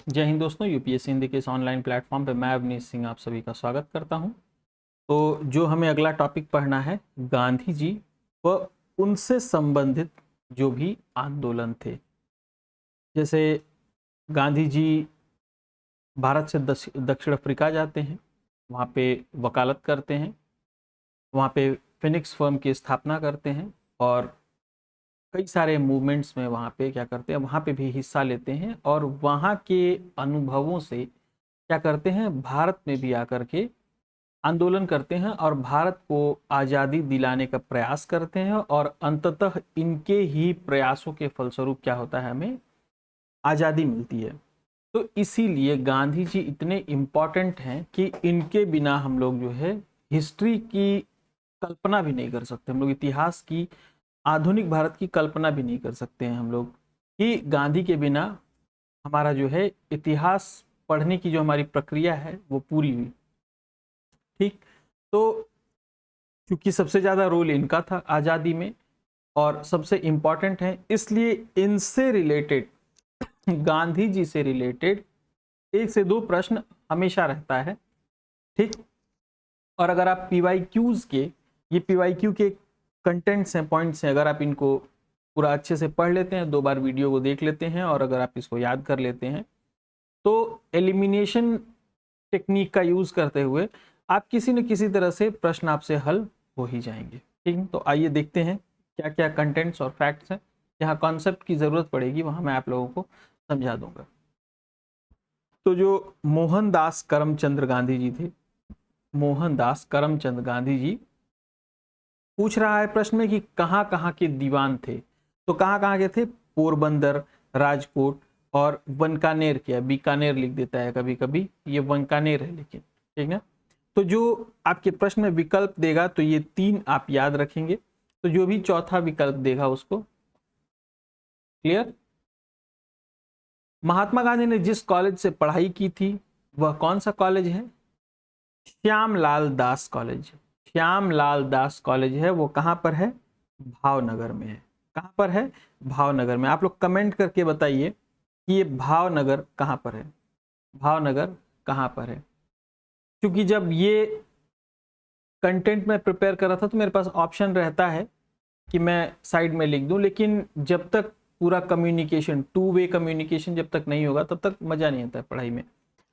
जय हिंद दोस्तों, यूपीएससी हिंदी के इस ऑनलाइन प्लेटफॉर्म पे मैं अवनीश सिंह आप सभी का स्वागत करता हूं। तो जो हमें अगला टॉपिक पढ़ना है, गांधी जी व उनसे संबंधित जो भी आंदोलन थे। जैसे गांधी जी भारत से दक्षिण अफ्रीका जाते हैं, वहाँ पे वकालत करते हैं, वहाँ पे फिनिक्स फर्म की स्थापना करते हैं और कई सारे मूवमेंट्स में वहाँ पे क्या करते हैं, वहाँ पे भी हिस्सा लेते हैं और वहाँ के अनुभवों से क्या करते हैं, भारत में भी आकर के आंदोलन करते हैं और भारत को आज़ादी दिलाने का प्रयास करते हैं और अंततः इनके ही प्रयासों के फलस्वरूप क्या होता है, हमें आज़ादी मिलती है। तो इसीलिए गांधी जी इतने इम्पॉर्टेंट हैं कि इनके बिना हम लोग जो है हिस्ट्री की कल्पना भी नहीं कर सकते, हम लोग इतिहास की, आधुनिक भारत की कल्पना भी नहीं कर सकते हैं हम लोग, कि गांधी के बिना हमारा जो है इतिहास पढ़ने की जो हमारी प्रक्रिया है वो पूरी हुई। ठीक, तो क्योंकि सबसे ज़्यादा रोल इनका था आज़ादी में और सबसे इम्पॉर्टेंट है, इसलिए इनसे रिलेटेड, गांधी जी से रिलेटेड एक से दो प्रश्न हमेशा रहता है। ठीक, और अगर आप पीवाईक्यूज के, ये पीवाईक्यू के कंटेंट्स हैं, पॉइंट्स हैं, अगर आप इनको पूरा अच्छे से पढ़ लेते हैं, 2 बार वीडियो को देख लेते हैं और अगर आप इसको याद कर लेते हैं, तो एलिमिनेशन टेक्निक का यूज करते हुए आप किसी न किसी तरह से प्रश्न आपसे हल हो ही जाएंगे। ठीक है, तो आइए देखते हैं क्या क्या कंटेंट्स और फैक्ट्स हैं। जहाँ कॉन्सेप्ट की ज़रूरत पड़ेगी वहाँ मैं आप लोगों को समझा दूंगा। तो जो मोहनदास करमचंद गांधी जी थे, मोहनदास करमचंद गांधी जी, पूछ रहा है प्रश्न में कि कहाँ कहाँ के दीवान थे। तो कहाँ कहाँ के थे? पोरबंदर, राजकोट और वनकानेर के, बीकानेर लिख देता है कभी कभी, ये वनकानेर है लेकिन, ठीक है। तो जो आपके प्रश्न में विकल्प देगा तो ये 3 आप याद रखेंगे, तो जो भी चौथा विकल्प देगा उसको क्लियर। महात्मा गांधी ने जिस कॉलेज से पढ़ाई की थी वह कौन सा कॉलेज है? श्यामलाल दास कॉलेज। श्यामलाल दास कॉलेज है, वो कहां पर है? भावनगर में है। कहां पर है? भावनगर में। आप लोग कमेंट करके बताइए कि ये भावनगर कहां पर है, भावनगर कहां पर है। क्योंकि जब ये कंटेंट में प्रिपेयर कर रहा था तो मेरे पास ऑप्शन रहता है कि मैं साइड में लिख दूं, लेकिन जब तक पूरा कम्युनिकेशन, 2 वे कम्युनिकेशन जब तक नहीं होगा तब तक मजा नहीं आता है पढ़ाई में।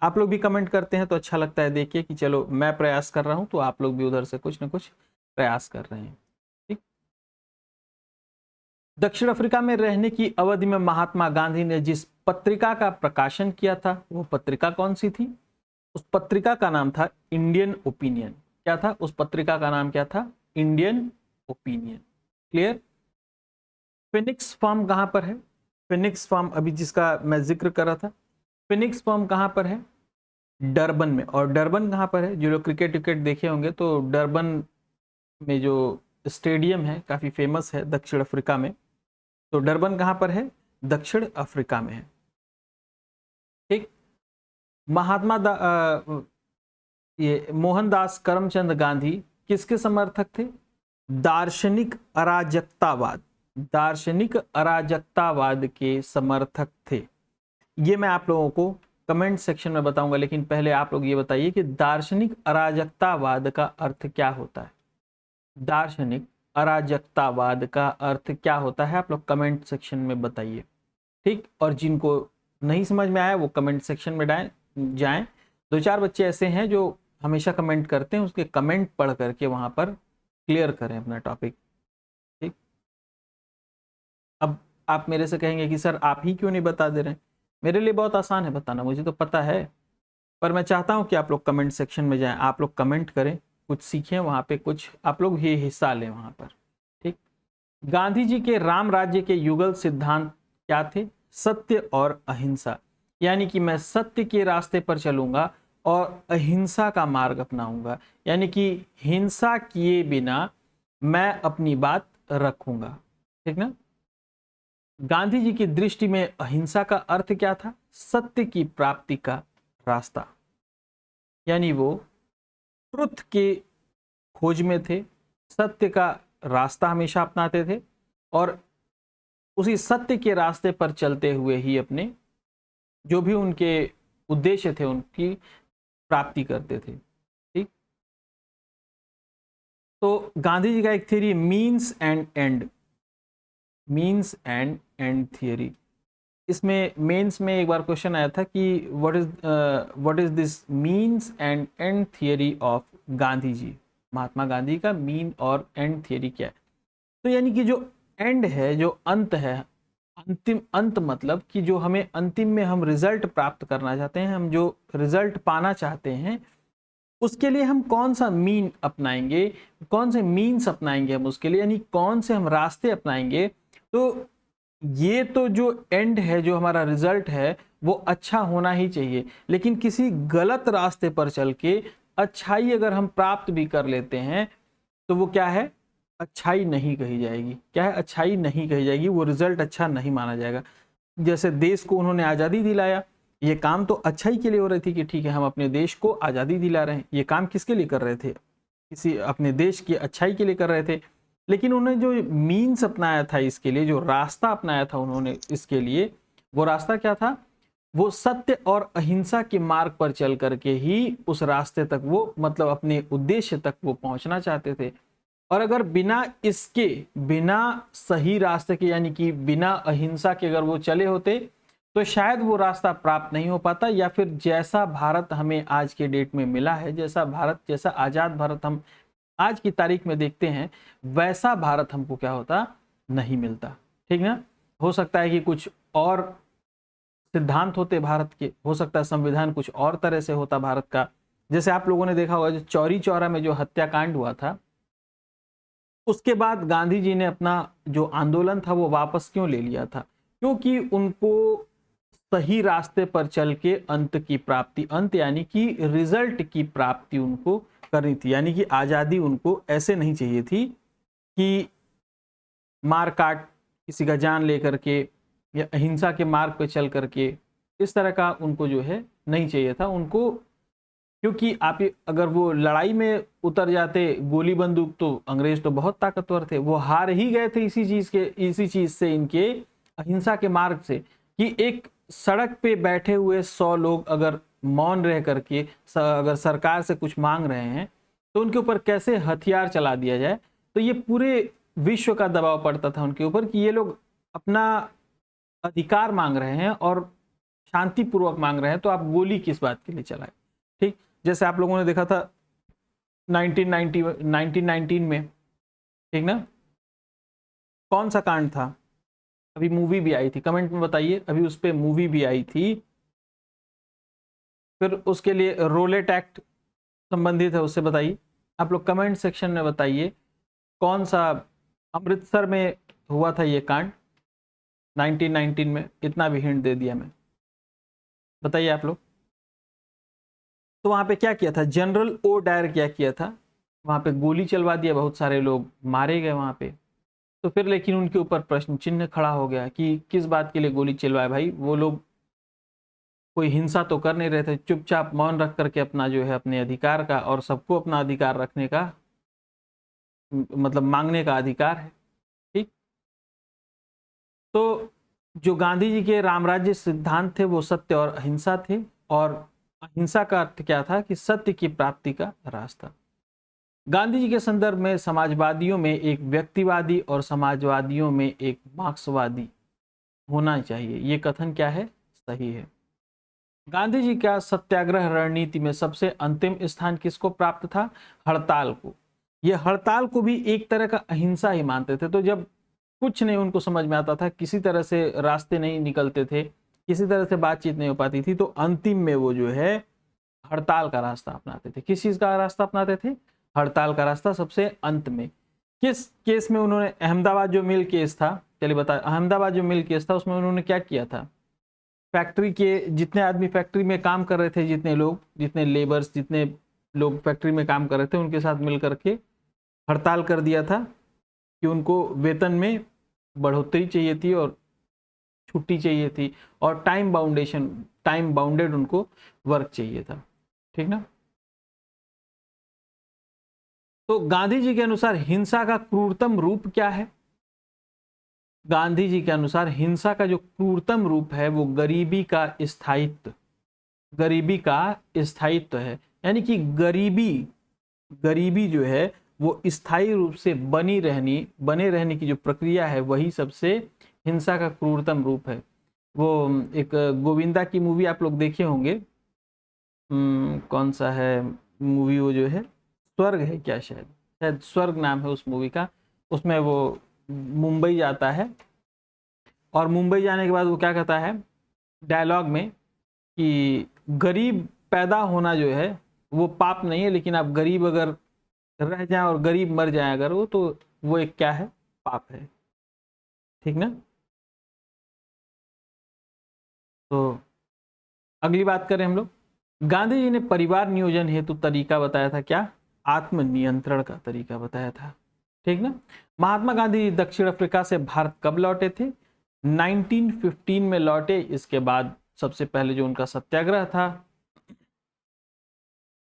आप लोग भी कमेंट करते हैं तो अच्छा लगता है, देखिए कि चलो मैं प्रयास कर रहा हूं तो आप लोग भी उधर से कुछ ना कुछ प्रयास कर रहे हैं। ठीक, दक्षिण अफ्रीका में रहने की अवधि में महात्मा गांधी ने जिस पत्रिका का प्रकाशन किया था वो पत्रिका कौन सी थी? उस पत्रिका का नाम था इंडियन ओपिनियन। क्या था? उस पत्रिका का नाम क्या था? Indian opinion. Clear. Phoenix farm कहां पर है? फिनिक्स फार्म अभी जिसका मैं जिक्र कर रहा था, फिनिक्स फार्म कहां पर है? डरबन में। और डरबन कहां पर है? जो लोग क्रिकेट विकेट देखे होंगे तो डरबन में जो स्टेडियम है काफी फेमस है दक्षिण अफ्रीका में, तो डरबन कहां पर है? दक्षिण अफ्रीका में है। ठीक, महात्मा ये मोहनदास करमचंद गांधी किसके समर्थक थे? दार्शनिक अराजकतावाद, दार्शनिक अराजकतावाद के समर्थक थे। ये मैं आप लोगों को कमेंट सेक्शन में बताऊंगा, लेकिन पहले आप लोग ये बताइए कि दार्शनिक अराजकतावाद का अर्थ क्या होता है? दार्शनिक अराजकतावाद का अर्थ क्या होता है? आप लोग कमेंट सेक्शन में बताइए। ठीक, और जिनको नहीं समझ में आया वो कमेंट सेक्शन में जाएं। 2-4 बच्चे ऐसे हैं जो हमेशा कमेंट करते हैं, उसके कमेंट पढ़ करके वहां पर क्लियर करें अपना टॉपिक। ठीक, अब आप मेरे से कहेंगे कि सर आप ही क्यों नहीं बता दे रहे हैं? मेरे लिए बहुत आसान है बताना, मुझे तो पता है, पर मैं चाहता हूं कि आप लोग कमेंट सेक्शन में जाएं, आप लोग कमेंट करें, कुछ सीखें वहां पे, कुछ आप लोग भी हिस्सा लें वहां पर। ठीक, गांधी जी के राम राज्य के युगल सिद्धांत क्या थे? सत्य और अहिंसा। यानी कि मैं सत्य के रास्ते पर चलूंगा और अहिंसा का मार्ग अपनाऊंगा, यानी कि हिंसा किए बिना मैं अपनी बात रखूंगा। ठीक ना। गांधी जी की दृष्टि में अहिंसा का अर्थ क्या था? सत्य की प्राप्ति का रास्ता, यानी वो ट्रुथ के खोज में थे, सत्य का रास्ता हमेशा अपनाते थे और उसी सत्य के रास्ते पर चलते हुए ही अपने जो भी उनके उद्देश्य थे उनकी प्राप्ति करते थे। ठीक, तो गांधी जी का एक theory means and end, means and end theory. इसमें मेंस में एक बार क्वेश्चन आया था कि what is this means and end theory of Gandhi ji, Mahatma Gandhi का मीन और एंड थियरी क्या है। तो यानी कि जो एंड है, जो अंत है, अंतिम, अंत मतलब कि जो हमें अंतिम में हम रिजल्ट प्राप्त करना चाहते हैं, हम जो रिजल्ट पाना चाहते हैं, उसके लिए हम कौन सा मीन अपनाएंगे, कौन से मीन्स अपनाएंगे हम उसके लिए, यानी कौन से हम रास्ते अपनाएंगे। तो ये तो जो एंड है, जो हमारा रिजल्ट है, वो अच्छा होना ही चाहिए। लेकिन किसी गलत रास्ते पर चल के अच्छाई अगर हम प्राप्त भी कर लेते हैं तो वो क्या है, अच्छाई नहीं कही जाएगी। क्या है, अच्छाई नहीं कही जाएगी, वो रिजल्ट अच्छा नहीं माना जाएगा। जैसे देश को उन्होंने आज़ादी दिलाया, ये काम तो अच्छाई के लिए हो रही थी कि ठीक है हम अपने देश को आज़ादी दिला रहे हैं। ये काम किसके लिए कर रहे थे, किसी अपने देश की अच्छाई के लिए कर रहे थे। लेकिन उन्होंने जो मीन्स अपनाया था इसके लिए, जो रास्ता अपनाया था उन्होंने इसके लिए, वो रास्ता क्या था, वो सत्य और अहिंसा के मार्ग पर चल करके ही उस रास्ते तक वो, मतलब अपने उद्देश्य तक वो पहुंचना चाहते थे। और अगर बिना इसके, बिना सही रास्ते के, यानी कि बिना अहिंसा के अगर वो चले होते तो शायद वो रास्ता प्राप्त नहीं हो पाता, या फिर जैसा भारत हमें आज के डेट में मिला है, जैसा भारत, जैसा आजाद भारत हम आज की तारीख में देखते हैं, वैसा भारत हमको क्या होता, नहीं मिलता। ठीक ना, हो सकता है कि कुछ और सिद्धांत होते भारत के, हो सकता है संविधान कुछ और तरह से होता भारत का। जैसे आप लोगों ने देखा होगा जो चौरी चौरा में जो हत्याकांड हुआ था, उसके बाद गांधी जी ने अपना जो आंदोलन था वो वापस क्यों ले लिया था, क्योंकि उनको सही रास्ते पर चल के अंत की प्राप्ति, अंत यानी कि रिजल्ट की प्राप्ति उनको करनी थी। यानी कि आज़ादी उनको ऐसे नहीं चाहिए थी कि मार काट, किसी का जान लेकर के, या अहिंसा के मार्ग पे चल करके, इस तरह का उनको जो है नहीं चाहिए था उनको। क्योंकि आप अगर वो लड़ाई में उतर जाते, गोली बंदूक, तो अंग्रेज तो बहुत ताकतवर थे, वो हार ही गए थे इसी चीज से, इनके अहिंसा के मार्ग से। कि एक सड़क पे बैठे हुए 100 लोग अगर मौन रह करके अगर सरकार से कुछ मांग रहे हैं तो उनके ऊपर कैसे हथियार चला दिया जाए। तो ये पूरे विश्व का दबाव पड़ता था उनके ऊपर कि ये लोग अपना अधिकार मांग रहे हैं और शांतिपूर्वक मांग रहे हैं, तो आप गोली किस बात के लिए चलाए। ठीक, जैसे आप लोगों ने देखा था 1919 में, ठीक ना, कौन सा कांड था, अभी मूवी भी आई थी, कमेंट में बताइए, अभी उस पर मूवी भी आई थी। फिर उसके लिए रोलेट एक्ट संबंधित है, उससे बताइए, आप लोग कमेंट सेक्शन में बताइए कौन सा, अमृतसर में हुआ था ये कांड 1919 में, इतना भी हिंट दे दिया मैं, बताइए आप लोग। तो वहां पे क्या किया था, जनरल ओ डायर क्या किया था, वहां पे गोली चलवा दिया, बहुत सारे लोग मारे गए वहां पे। तो फिर लेकिन उनके ऊपर प्रश्न चिन्ह खड़ा हो गया कि किस बात के लिए गोली चलवाए भाई, वो लोग कोई हिंसा तो कर नहीं रहे थे, चुपचाप मौन रख करके अपना जो है अपने अधिकार का, और सबको अपना अधिकार रखने का, मतलब मांगने का अधिकार है। ठीक, तो जो गांधी जी के रामराज्य सिद्धांत थे वो सत्य और अहिंसा थे, और अहिंसा का अर्थ क्या था कि सत्य की प्राप्ति का रास्ता। गांधी जी के संदर्भ में समाजवादियों में एक व्यक्तिवादी और समाजवादियों में एक मार्क्सवादी होना चाहिए, ये कथन क्या है, सही है। गांधी जी का सत्याग्रह रणनीति में सबसे अंतिम स्थान किसको प्राप्त था, हड़ताल को। ये हड़ताल को भी एक तरह का अहिंसा ही मानते थे। तो जब कुछ नहीं उनको समझ में आता था, किसी तरह से रास्ते नहीं निकलते थे, किसी तरह से बातचीत नहीं हो पाती थी, तो अंतिम में वो जो है हड़ताल का रास्ता अपनाते थे। किस चीज का रास्ता अपनाते थे, हड़ताल का रास्ता सबसे अंत में। किस केस में उन्होंने, अहमदाबाद जो मिल केस था, चलिए बता, अहमदाबाद जो मिल केस था उसमें उन्होंने क्या किया था, फैक्ट्री के जितने आदमी फैक्ट्री में काम कर रहे थे, जितने लोग, जितने लेबर्स, जितने लोग फैक्ट्री में काम कर रहे थे, उनके साथ मिल करके हड़ताल कर दिया था कि उनको वेतन में बढ़ोतरी चाहिए थी और छुट्टी चाहिए थी, और टाइम बाउंडेड उनको वर्क चाहिए था। ठीक ना, तो गांधी जी के अनुसार हिंसा का क्रूरतम रूप क्या है, गांधी जी के अनुसार हिंसा का जो क्रूरतम रूप है वो गरीबी का स्थायित्व है। यानी कि गरीबी जो है वो स्थायी रूप से बने रहने की जो प्रक्रिया है वही सबसे हिंसा का क्रूरतम रूप है। वो एक गोविंदा की मूवी आप लोग देखे होंगे, कौन सा है मूवी वो जो है, स्वर्ग है क्या, शायद शायद स्वर्ग नाम है उस मूवी का। उसमें वो मुंबई जाता है और मुंबई जाने के बाद वो क्या कहता है डायलॉग में कि गरीब पैदा होना जो है वो पाप नहीं है, लेकिन आप गरीब अगर रह जाए और गरीब मर जाए अगर वो, तो वो एक क्या है, पाप है। ठीक ना। तो अगली बात करें हम लोग, गांधी जी ने परिवार नियोजन हेतु तरीका बताया था क्या, आत्मनियंत्रण का तरीका बताया था। ठीक ना। महात्मा गांधी दक्षिण अफ्रीका से भारत कब लौटे थे, 1915 में लौटे। इसके बाद सबसे पहले जो उनका सत्याग्रह था,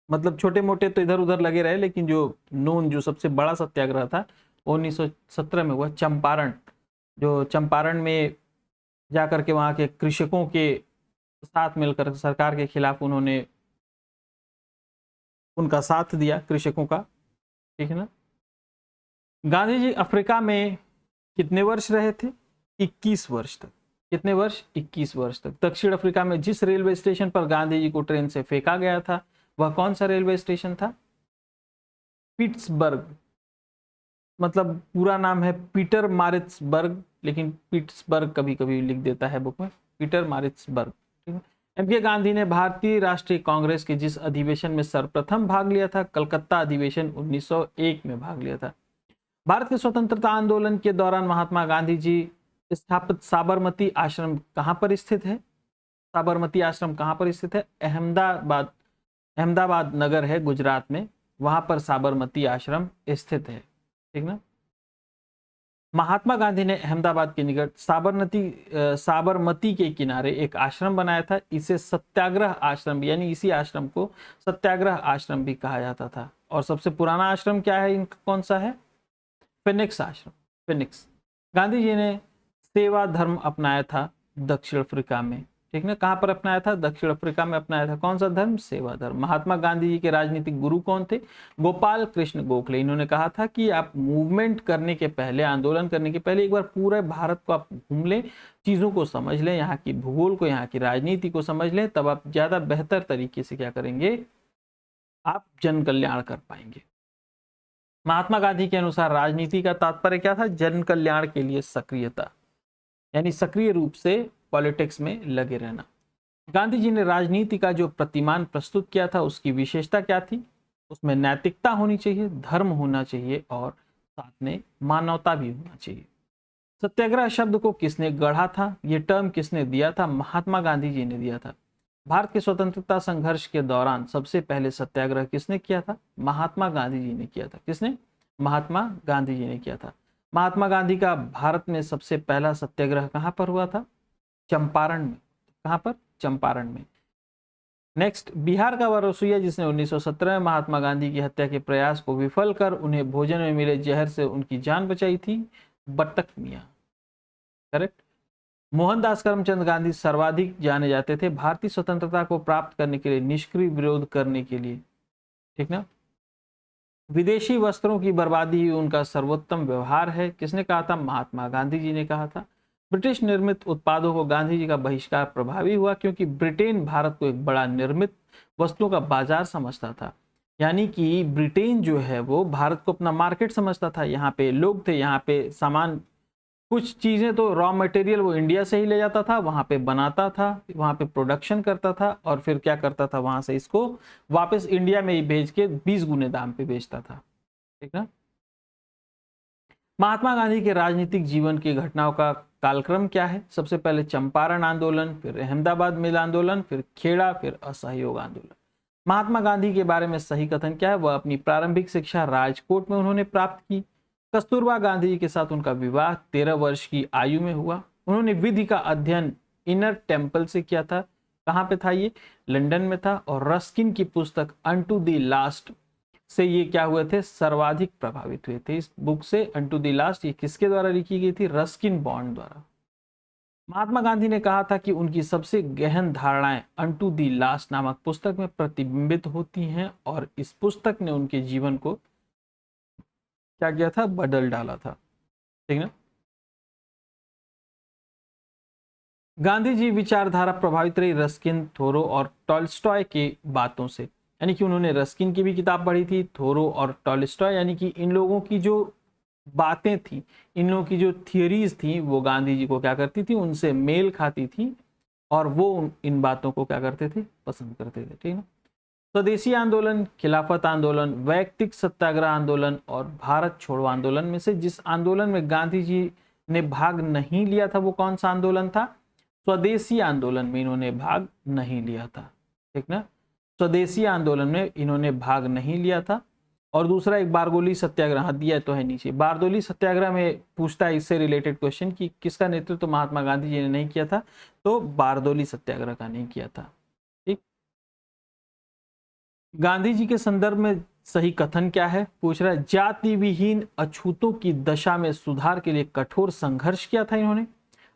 मतलब छोटे मोटे तो इधर उधर लगे रहे, लेकिन जो सबसे बड़ा सत्याग्रह था 1917 में हुआ, चंपारण। जो चंपारण में जाकर के वहां के कृषकों के साथ मिलकर सरकार के खिलाफ उन्होंने उनका साथ दिया, कृषकों का। ठीक है ना। गांधी जी अफ्रीका में कितने वर्ष रहे थे, 21 वर्ष तक। कितने वर्ष, 21 वर्ष तक। दक्षिण अफ्रीका में जिस रेलवे स्टेशन पर गांधी जी को ट्रेन से फेंका गया था वह कौन सा रेलवे स्टेशन था, पिट्सबर्ग। मतलब पूरा नाम है पीटर मारिट्सबर्ग, लेकिन पिट्सबर्ग कभी कभी लिख देता है बुक में, पीटर मारिट्सबर्ग। ठीक है। एम.के. गांधी ने भारतीय राष्ट्रीय कांग्रेस के जिस अधिवेशन में सर्वप्रथम भाग लिया था, कलकत्ता अधिवेशन 1901 में भाग लिया था। भारत के स्वतंत्रता आंदोलन के दौरान महात्मा गांधी जी स्थापित साबरमती आश्रम कहां पर स्थित है, साबरमती आश्रम कहां पर स्थित है, अहमदाबाद नगर है गुजरात में, वहां पर साबरमती आश्रम स्थित है। ठीक ना। महात्मा गांधी ने अहमदाबाद के निकट साबरमती के किनारे एक आश्रम बनाया था। इसे सत्याग्रह आश्रम, यानी इसी आश्रम को सत्याग्रह आश्रम भी कहा जाता था। और सबसे पुराना आश्रम क्या है इनका, कौन सा है, फिनिक्स आश्रम, फिनिक्स। गांधी जी ने सेवा धर्म अपनाया था दक्षिण अफ्रीका में। ठीक ना। कहां पर अपनाया था, दक्षिण अफ्रीका में अपनाया था। कौन सा धर्म, सेवा धर्म। महात्मा गांधी जी के राजनीतिक गुरु कौन थे, गोपाल कृष्ण गोखले। इन्होंने कहा था कि आप मूवमेंट करने के पहले, आंदोलन करने के पहले एक बार पूरे भारत को आप घूम लें, चीजों को समझ लें, यहाँ की भूगोल को, यहाँ की राजनीति को समझ लें, तब आप ज्यादा बेहतर तरीके से क्या करेंगे, आप जन कल्याण कर पाएंगे। महात्मा गांधी के अनुसार राजनीति का तात्पर्य क्या था, जन कल्याण के लिए सक्रियता, यानी सक्रिय रूप से पॉलिटिक्स में लगे रहना। गांधी जी ने राजनीति का जो प्रतिमान प्रस्तुत किया था उसकी विशेषता क्या थी, उसमें नैतिकता होनी चाहिए, धर्म होना चाहिए और साथ में मानवता भी होना चाहिए। सत्याग्रह शब्द को किसने गढ़ा था, यह टर्म किसने दिया था, महात्मा गांधी जी ने दिया था। भारत के स्वतंत्रता संघर्ष के दौरान सबसे पहले सत्याग्रह किसने किया था, महात्मा गांधी जी ने किया था। किसने, महात्मा गांधी जी ने किया था। महात्मा गांधी का भारत में सबसे पहला सत्याग्रह कहां पर हुआ था, चंपारण में। कहां पर, चंपारण में। नेक्स्ट, बिहार का वह रसोइया जिसने 1917 में महात्मा गांधी की हत्या के प्रयास को विफल कर उन्हें भोजन में मिले जहर से उनकी जान बचाई थी, बटक मियां। करेक्ट। मोहनदास करमचंद गांधी सर्वाधिक जाने जाते थे भारतीय स्वतंत्रता को प्राप्त करने के लिए, निष्क्रिय विरोध करने के लिए। ठीक ना। विदेशी वस्त्रों की बर्बादी ही उनका सर्वोत्तम व्यवहार है, किसने कहा था, महात्मा गांधी जी ने कहा था। ब्रिटिश निर्मित उत्पादों को गांधी जी का बहिष्कार प्रभावी हुआ क्योंकि ब्रिटेन भारत को एक बड़ा निर्मित वस्तुओं का बाजार समझता था। यानी कि ब्रिटेन जो है वो भारत को अपना मार्केट समझता था। यहाँ पे लोग थे, यहाँ पे सामान, कुछ चीजें तो रॉ मटेरियल वो इंडिया से ही ले जाता था, वहां पे बनाता था, वहां पे प्रोडक्शन करता था और फिर क्या करता था, वहां से इसको वापस इंडिया में ही भेज के 20 गुने दाम पे बेचता था। ठीक है। महात्मा गांधी के राजनीतिक जीवन की घटनाओं का कालक्रम क्या है, सबसे पहले चंपारण आंदोलन, फिर अहमदाबाद मिल आंदोलन, फिर खेड़ा, फिर असहयोग आंदोलन। महात्मा गांधी के बारे में सही कथन क्या है, वह अपनी प्रारंभिक शिक्षा राजकोट में उन्होंने प्राप्त की। कस्तूरबा गांधी जी के साथ उनका विवाह 13 वर्ष की आयु में हुआ। उन्होंने विधि का अध्ययन इनर टेम्पल से किया था। कहां पे था ये, लंदन में था। और रस्किन की पुस्तक अनटू द लास्ट से ये क्या हुए थे, सर्वाधिक प्रभावित हुए थे। इस बुक से अनटू द लास्ट, ये किसके द्वारा लिखी गई थी, रस्किन बॉन्ड द्वारा। महात्मा गांधी ने कहा था कि उनकी सबसे गहन धारणाएं अनटू द लास्ट नामक पुस्तक में प्रतिबिंबित होती हैं, और इस पुस्तक ने उनके जीवन को क्या किया था, बदल डाला था। ठीक ना। गांधी जी विचारधारा प्रभावित रही रस्किन, थोरो और टॉल्स्टॉय के बातों से, यानी कि उन्होंने रस्किन की भी किताब पढ़ी थी, थोरो और टॉल्स्टॉय, यानी कि इन लोगों की जो बातें थी, इन लोगों की जो थियरीज थी, वो गांधी जी को क्या करती थी, उनसे मेल खाती थी, और वो इन बातों को क्या करते थे, पसंद करते थे। ठीक है। स्वदेशी आंदोलन, खिलाफत आंदोलन, वैयक्तिक सत्याग्रह आंदोलन और भारत छोड़ो आंदोलन में से जिस आंदोलन में गांधी जी ने भाग नहीं लिया था, वो कौन सा आंदोलन था, स्वदेशी आंदोलन में इन्होंने भाग नहीं लिया था। ठीक ना। स्वदेशी आंदोलन में इन्होंने भाग नहीं लिया था। और दूसरा एक बारदोली सत्याग्रह दिया तो है नीचे। बारदोली सत्याग्रह में पूछता है इससे रिलेटेड क्वेश्चन कि किसका नेतृत्व तो महात्मा गांधी जी ने नहीं किया था, तो बारदोली सत्याग्रह का नहीं किया था। ठीक। गांधी जी के संदर्भ में सही कथन क्या है, पूछ रहा है, जाति विहीन अछूतों की दशा में सुधार के लिए कठोर संघर्ष किया था इन्होंने,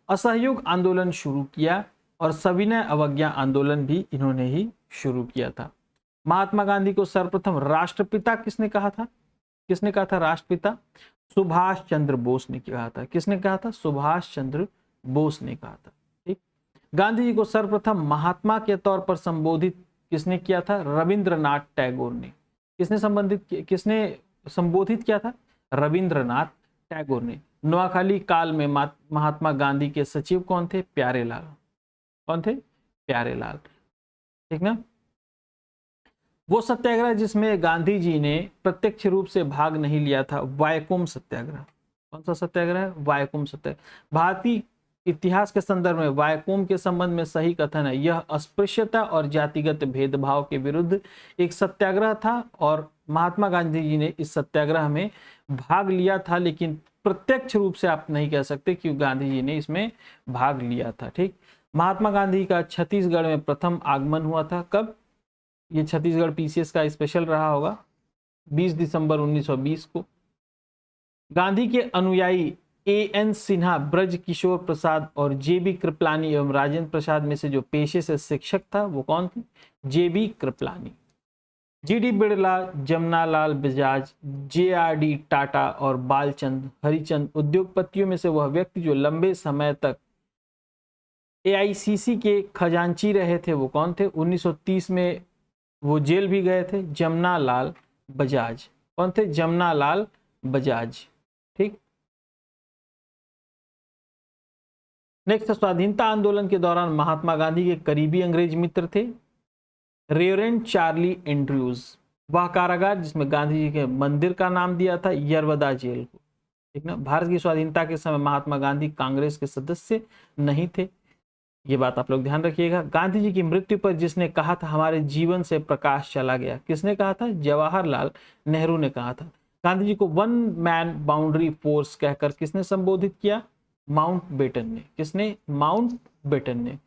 असहयोग आंदोलन शुरू किया, और सविनय अवज्ञा आंदोलन भी इन्होंने ही शुरू किया था। महात्मा गांधी को सर्वप्रथम राष्ट्रपिता किसने कहा था, किसने कहा था राष्ट्रपिता, सुभाष चंद्र बोस ने कहा था। किसने कहा था, सुभाष चंद्र बोस ने कहा था। ठीक। गांधी जी को सर्वप्रथम महात्मा के तौर पर संबोधित किसने किया था, रविंद्रनाथ टैगोर ने। किसने संबोधित किया था, रविंद्रनाथ टैगोर ने। नोआखाली काल में महात्मा गांधी के सचिव कौन थे, प्यारेलाल। कौन थे, प्यारेलाल। ठीक ना। वो सत्याग्रह जिसमें गांधी जी ने प्रत्यक्ष रूप से भाग नहीं लिया था, वायकोम सत्याग्रह। कौन सा सत्याग्रह, वायकोम सत्याग्रह। भारतीय इतिहास के संदर्भ में वायकोम के संबंध में सही कथन है, यह अस्पृश्यता और जातिगत भेदभाव के विरुद्ध एक सत्याग्रह था, और महात्मा गांधी जी ने इस सत्याग्रह में भाग लिया था, लेकिन प्रत्यक्ष रूप से आप नहीं कह सकते कि गांधी जी ने इसमें भाग लिया था। ठीक। महात्मा गांधी का छत्तीसगढ़ में प्रथम आगमन हुआ था, कब, ये छत्तीसगढ़ पीसीएस का स्पेशल रहा होगा, 20 दिसंबर 1920 को। गांधी के अनुयायी एएन सिन्हा, ब्रज किशोर प्रसाद और जेबी कृपलानी एवं राजेंद्र प्रसाद में से जो पेशे से शिक्षक था वो कौन थे, जेबी कृपलानी। जीडी बिड़ला, जमनालाल बजाज, जेआरडी टाटा और बालचंद हरिचंद उद्योगपतियों में से वह व्यक्ति जो लंबे समय तक एआईसीसी के खजांची रहे थे वो कौन थे, 1930 में वो जेल भी गए थे, जमनालाल बजाज। कौन थे, जमनालाल बजाज। ठीक। नेक्स्ट, स्वाधीनता आंदोलन के दौरान महात्मा गांधी के करीबी अंग्रेज मित्र थे रेवरेंड चार्ली एंड्रयूज। वह कारागार जिसमें गांधी जी के मंदिर का नाम दिया था यरवदा जेल को। ठीक ना। भारत की स्वाधीनता के समय महात्मा गांधी कांग्रेस के सदस्य नहीं थे, ये बात आप लोग ध्यान रखिएगा। गांधी जी की मृत्यु पर जिसने कहा था हमारे जीवन से प्रकाश चला गया, किसने कहा था, जवाहरलाल नेहरू ने कहा था। गांधी जी को वन मैन बाउंड्री फोर्स कहकर किसने संबोधित किया, माउंटबेटन ने। किसने, माउंटबेटन ने।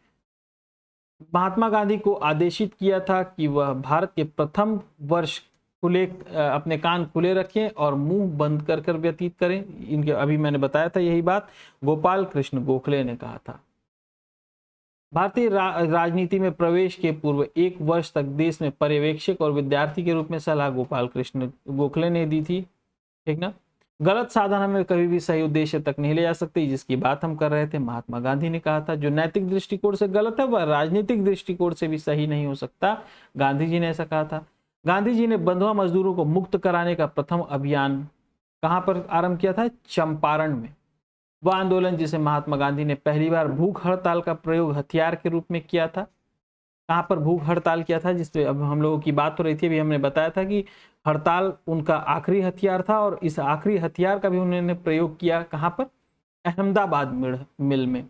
महात्मा गांधी को आदेशित किया था कि वह भारत के प्रथम वर्ष खुले, अपने कान खुले रखें और मुंह बंद कर कर व्यतीत करें। इनके अभी मैंने बताया था यही बात गोपाल कृष्ण गोखले ने कहा था। भारतीय राजनीति में प्रवेश के पूर्व 1 वर्ष तक देश में पर्यवेक्षक और विद्यार्थी के रूप में सलाह गोपाल कृष्ण गोखले ने दी थी। ठीक ना। गलत साधन हमें कभी भी सही उद्देश्य तक नहीं ले जा सकती, जिसकी बात हम कर रहे थे महात्मा गांधी ने कहा था। जो नैतिक दृष्टिकोण से गलत है वह राजनीतिक दृष्टिकोण से भी सही नहीं हो सकता, गांधी जी ने ऐसा कहा था। गांधी जी ने बंधुआ मजदूरों को मुक्त कराने का प्रथम अभियान कहां पर आरंभ किया था, चंपारण में। वह आंदोलन जिसे महात्मा गांधी ने पहली बार भूख हड़ताल का प्रयोग हथियार के रूप में किया था, कहां पर भूख हड़ताल किया था, जिसपे अब हम लोगों की बात हो रही थी, अभी हमने बताया था कि हड़ताल उनका आखिरी हथियार था, और इस आखिरी हथियार का भी उन्होंने प्रयोग किया कहां पर, अहमदाबाद मिल में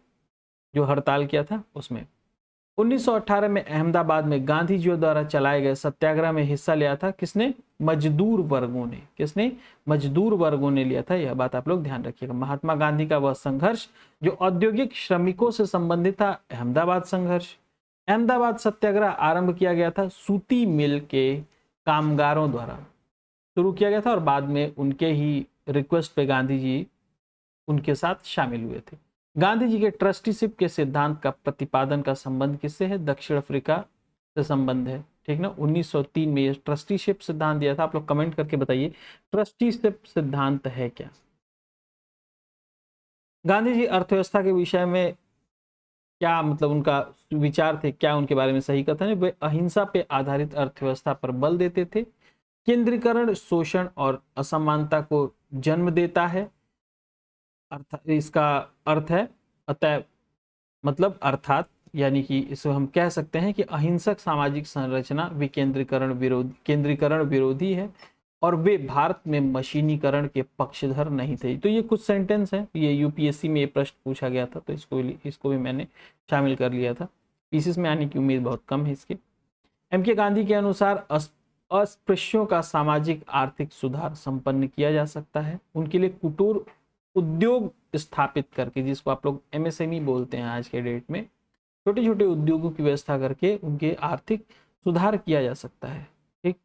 जो हड़ताल किया था उसमें। 1918 में अहमदाबाद में गांधी जी द्वारा चलाए गए सत्याग्रह में हिस्सा लिया था किसने, मजदूर वर्गों ने। किसने, मजदूर वर्गों ने लिया था, यह बात आप लोग ध्यान रखिएगा। महात्मा गांधी का वह संघर्ष जो औद्योगिक श्रमिकों से संबंधित था, अहमदाबाद संघर्ष। अहमदाबाद सत्याग्रह आरंभ किया गया था सूती मिल के कामगारों द्वारा। शुरू किया गया था और बाद में उनके ही रिक्वेस्ट पे गांधी जी उनके साथ शामिल हुए थे। गांधी जी के ट्रस्टीशिप के सिद्धांत का प्रतिपादन का संबंध किससे है? दक्षिण अफ्रीका से संबंध है, ठीक ना। 1903 में ये ट्रस्टीशिप सिद्धांत दिया था। आप लोग कमेंट करके बताइए ट्रस्टीशिप सिद्धांत है क्या। गांधी जी अर्थव्यवस्था के विषय में क्या मतलब उनका विचार थे, क्या उनके बारे में सही कथन है? वे अहिंसा पे आधारित अर्थव्यवस्था पर बल देते थे। केंद्रीकरण शोषण और असमानता को जन्म देता है। इसका अर्थ है अतः मतलब अर्थात, यानी कि इसे हम कह सकते हैं कि अहिंसक सामाजिक संरचना केंद्रीकरण विरोधी है और वे भारत में मशीनीकरण के पक्षधर नहीं थे। तो ये कुछ सेंटेंस है, ये यूपीएससी में ये प्रश्न पूछा गया था, तो इसको भी मैंने शामिल कर लिया था। पीसीएस में आने की उम्मीद बहुत कम है इसके। एम के गांधी के अनुसार अस्पृश्यों का सामाजिक आर्थिक सुधार संपन्न किया जा सकता है। उनके लिए कुटीर उद्योग स्थापित करके, जिसको आप लोग एमएसएमई बोलते हैं आज के डेट में, छोटे छोटे उद्योगों की व्यवस्था करके उनके आर्थिक सुधार किया जा सकता है। ठीक।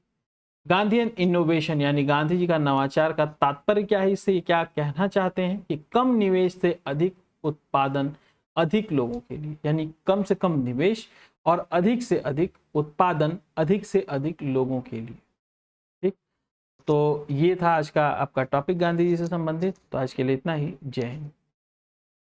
गांधीयन इनोवेशन यानी गांधी जी का नवाचार का तात्पर्य क्या है? इससे क्या कहना चाहते हैं कि कम निवेश से अधिक उत्पादन अधिक लोगों के लिए, यानी कम से कम निवेश और अधिक से अधिक उत्पादन अधिक से अधिक लोगों के लिए। ठीक। तो ये था आज का आपका टॉपिक गांधी जी से संबंधित। तो आज के लिए इतना ही। जय हिंद।